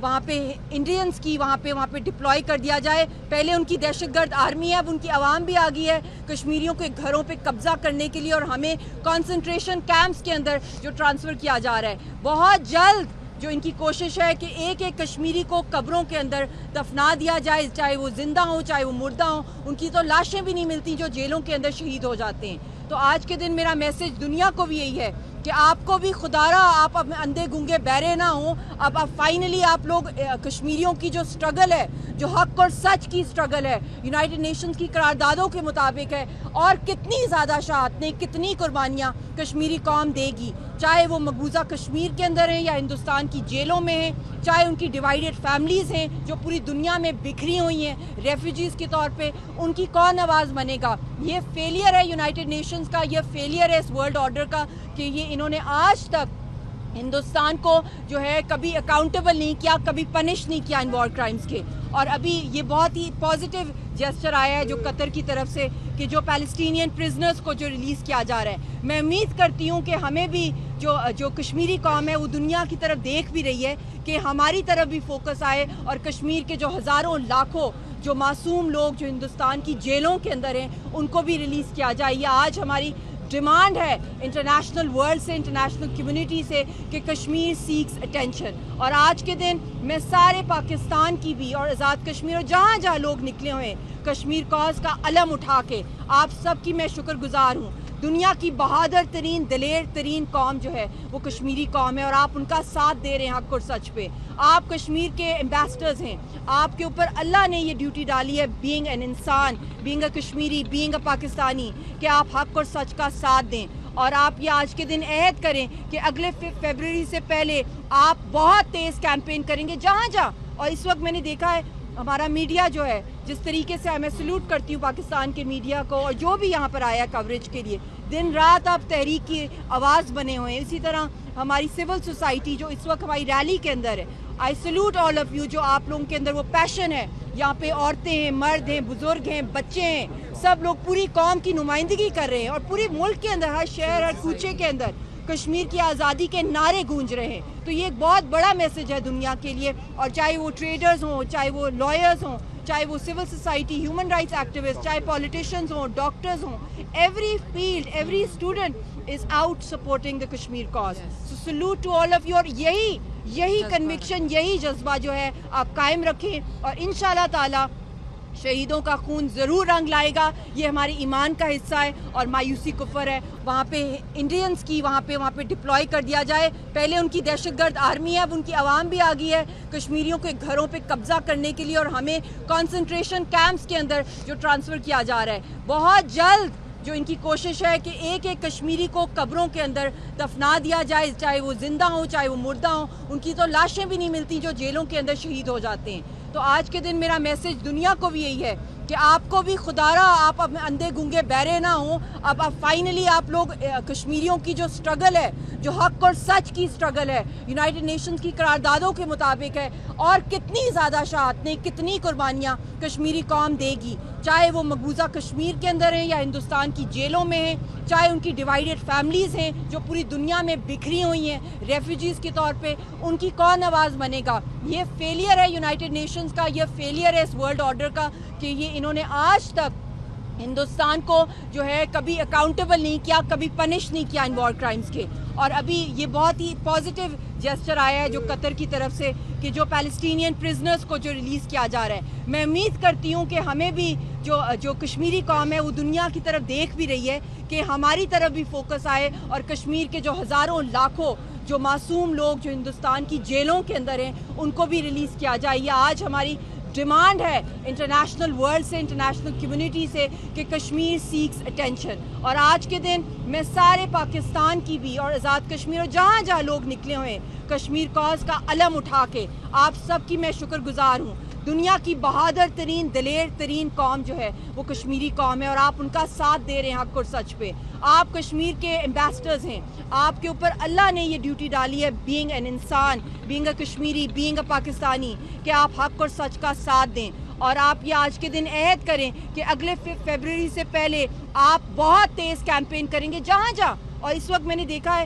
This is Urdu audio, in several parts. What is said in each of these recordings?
وہاں پہ انڈینز کی وہاں پہ ڈپلوائے کر دیا جائے. پہلے ان کی دہشت گرد آرمی ہے, اب ان کی عوام بھی آ گئی ہے کشمیریوں کے گھروں پہ قبضہ کرنے کے لیے, اور ہمیں کنسنٹریشن کیمپس کے اندر جو ٹرانسفر کیا جا رہا ہے. بہت جلد جو ان کی کوشش ہے کہ ایک ایک کشمیری کو قبروں کے اندر دفنا دیا جائے, چاہے وہ زندہ ہوں چاہے وہ مردہ ہوں. ان کی تو لاشیں بھی نہیں ملتی جو جیلوں کے اندر شہید ہو جاتے ہیں. تو آج کے دن میرا میسج دنیا کو بھی یہی ہے کہ آپ کو بھی خدا را آپ اب اندھے گنگے بہرے نہ ہوں. اب فائنلی آپ لوگ کشمیریوں کی جو سٹرگل ہے, جو حق اور سچ کی سٹرگل ہے, یونائٹڈ نیشنز کی قراردادوں کے مطابق ہے, اور کتنی زیادہ شہادتیں, کتنی قربانیاں کشمیری قوم دے گی, چاہے وہ مقبوضہ کشمیر کے اندر ہیں یا ہندوستان کی جیلوں میں ہیں, چاہے ان کی ڈیوائیڈڈ فیملیز ہیں جو پوری دنیا میں بکھری ہوئی ہیں ریفیوجیز کے طور پہ, ان کی کون آواز بنے گا؟ یہ فیلئر ہے یونائٹڈ نیشنز کا, یہ فیلئر ہے اس ورلڈ آرڈر کا کہ یہ انہوں نے آج تک ہندوستان کو جو ہے کبھی اکاؤنٹیبل نہیں کیا, کبھی پنش نہیں کیا ان وار کرائمز کے. اور ابھی یہ بہت ہی پازیٹیو جیسچر آیا ہے جو قطر کی طرف سے کہ جو پیلسٹینین پرزنرز کو جو ریلیز کیا جا رہا ہے. میں امید کرتی ہوں کہ ہمیں بھی جو کشمیری قوم ہے وہ دنیا کی طرف دیکھ بھی رہی ہے کہ ہماری طرف بھی فوکس آئے, اور کشمیر کے جو ہزاروں لاکھوں جو معصوم لوگ جو ہندوستان کی جیلوں کے اندر ہیں ان کو بھی ریلیز کیا جائے. یہ آج ہماری ڈیمانڈ ہے انٹرنیشنل ورلڈ سے, انٹرنیشنل کمیونٹی سے کہ کشمیر سیکس اٹینشن. اور آج کے دن میں سارے پاکستان کی بھی اور آزاد کشمیر اور جہاں جہاں لوگ نکلے ہوئے کشمیر کاز کا علم اٹھا کے آپ سب کی میں شکر گزار ہوں. دنیا کی بہادر ترین دلیر ترین قوم جو ہے وہ کشمیری قوم ہے, اور آپ ان کا ساتھ دے رہے ہیں حق اور سچ پہ. آپ کشمیر کے ایمبیسڈرز ہیں, آپ کے اوپر اللہ نے یہ ڈیوٹی ڈالی ہے بینگ این انسان, being a Kashmiri, being a Pakistani, کہ آپ حق اور سچ کا ساتھ دیں. اور آپ یہ آج کے دن عہد کریں کہ اگلے فیبروری سے پہلے آپ بہت تیز کیمپین کریں گے جہاں جہاں. اور اس وقت میں نے دیکھا ہے ہمارا میڈیا جو ہے جس طریقے سے میں سلوٹ کرتی ہوں پاکستان کے میڈیا کو, اور جو بھی یہاں پر آیا کوریج کے لیے, دن رات آپ تحریک کی آواز بنے ہوئے ہیں. اسی طرح ہماری سول سوسائٹی جو اس وقت ہماری ریلی کے اندر ہے, آئی سلوٹ آل آف یو, جو آپ لوگوں کے اندر وہ پیشن ہے. یہاں پہ عورتیں ہیں, مرد ہیں, بزرگ ہیں, بچے ہیں, سب لوگ پوری قوم کی نمائندگی کر رہے ہیں, اور پورے ملک کے اندر ہر شہر ہر کوچے کے اندر کشمیر کی آزادی کے نعرے گونج رہے ہیں. تو یہ ایک بہت بڑا میسج ہے دنیا کے لیے, اور چاہے وہ ٹریڈرز ہوں, چاہے وہ لائرز ہوں, چاہے وہ civil society human rights activist, چاہے پولیٹیشینز ہوں, ڈاکٹرز ہوں, every field every student is out supporting the Kashmir cause. So salute to all of you, اور یہی کنوکشن, یہی جذبہ جو ہے آپ قائم رکھیں, اور انشاءاللہ تعالی شہیدوں کا خون ضرور رنگ لائے گا. یہ ہمارے ایمان کا حصہ ہے, اور مایوسی کفر ہے. وہاں پہ انڈینز کی وہاں پہ ڈپلوائے کر دیا جائے. پہلے ان کی دہشت گرد آرمی ہے, اب ان کی عوام بھی آ گئی ہے کشمیریوں کے گھروں پہ قبضہ کرنے کے لیے, اور ہمیں کنسنٹریشن کیمپس کے اندر جو ٹرانسفر کیا جا رہا ہے. بہت جلد جو ان کی کوشش ہے کہ ایک ایک کشمیری کو قبروں کے اندر دفنا دیا جائے, چاہے وہ زندہ ہوں چاہے وہ مردہ ہوں. ان کی تو لاشیں بھی نہیں ملتی جو جیلوں کے اندر شہید ہو جاتے ہیں. تو آج کے دن میرا میسج دنیا کو بھی یہی ہے کہ آپ کو بھی خدا را آپ اب اندھے گنگے بہرے نہ ہوں. اب فائنلی آپ لوگ کشمیریوں کی جو سٹرگل ہے, جو حق اور سچ کی سٹرگل ہے, یونائٹڈ نیشنز کی قراردادوں کے مطابق ہے, اور کتنی زیادہ شہادتیں, کتنی قربانیاں کشمیری قوم دے گی, چاہے وہ مقبوضہ کشمیر کے اندر ہیں یا ہندوستان کی جیلوں میں ہیں, چاہے ان کی ڈیوائیڈڈ فیملیز ہیں جو پوری دنیا میں بکھری ہوئی ہیں ریفیوجیز کے طور پہ, ان کی کون آواز بنے گا؟ یہ فیلئر ہے یونائٹڈ نیشنز کا, یہ فیلئر ہے اس ورلڈ آرڈر کا کہ یہ انہوں نے آج تک ہندوستان کو جو ہے کبھی اکاؤنٹیبل نہیں کیا, کبھی پنش نہیں کیا ان وار کرائمز کے. اور ابھی یہ بہت ہی پازیٹیو جیسچر آیا ہے جو قطر کی طرف سے کہ جو پیلسٹینین پرزنرز کو جو ریلیز کیا جا رہا ہے. میں امید کرتی ہوں کہ ہمیں بھی جو کشمیری قوم ہے وہ دنیا کی طرف دیکھ بھی رہی ہے کہ ہماری طرف بھی فوکس آئے, اور کشمیر کے جو ہزاروں لاکھوں جو معصوم لوگ جو ہندوستان کی جیلوں کے اندر ہیں ان کو بھی ریلیز کیا جائے. یہ آج ہماری ڈیمانڈ ہے انٹرنیشنل ورلڈ سے, انٹرنیشنل کمیونٹی سے کہ کشمیر سیکس اٹینشن. اور آج کے دن میں سارے پاکستان کی بھی اور آزاد کشمیر اور جہاں جہاں لوگ نکلے ہوئے کشمیر کاز کا علم اٹھا کے آپ سب کی میں شکر گزار ہوں. دنیا کی بہادر ترین دلیر ترین قوم جو ہے وہ کشمیری قوم ہے, اور آپ ان کا ساتھ دے رہے ہیں حق اور سچ پہ. آپ کشمیر کے ایمبیسڈرز ہیں, آپ کے اوپر اللہ نے یہ ڈیوٹی ڈالی ہے بینگ این انسان, being a Kashmiri, being a Pakistani, کہ آپ حق اور سچ کا ساتھ دیں. اور آپ یہ آج کے دن عہد کریں کہ اگلے فیبروری سے پہلے آپ بہت تیز کیمپین کریں گے جہاں جہاں. اور اس وقت میں نے دیکھا ہے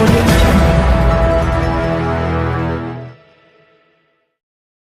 Audio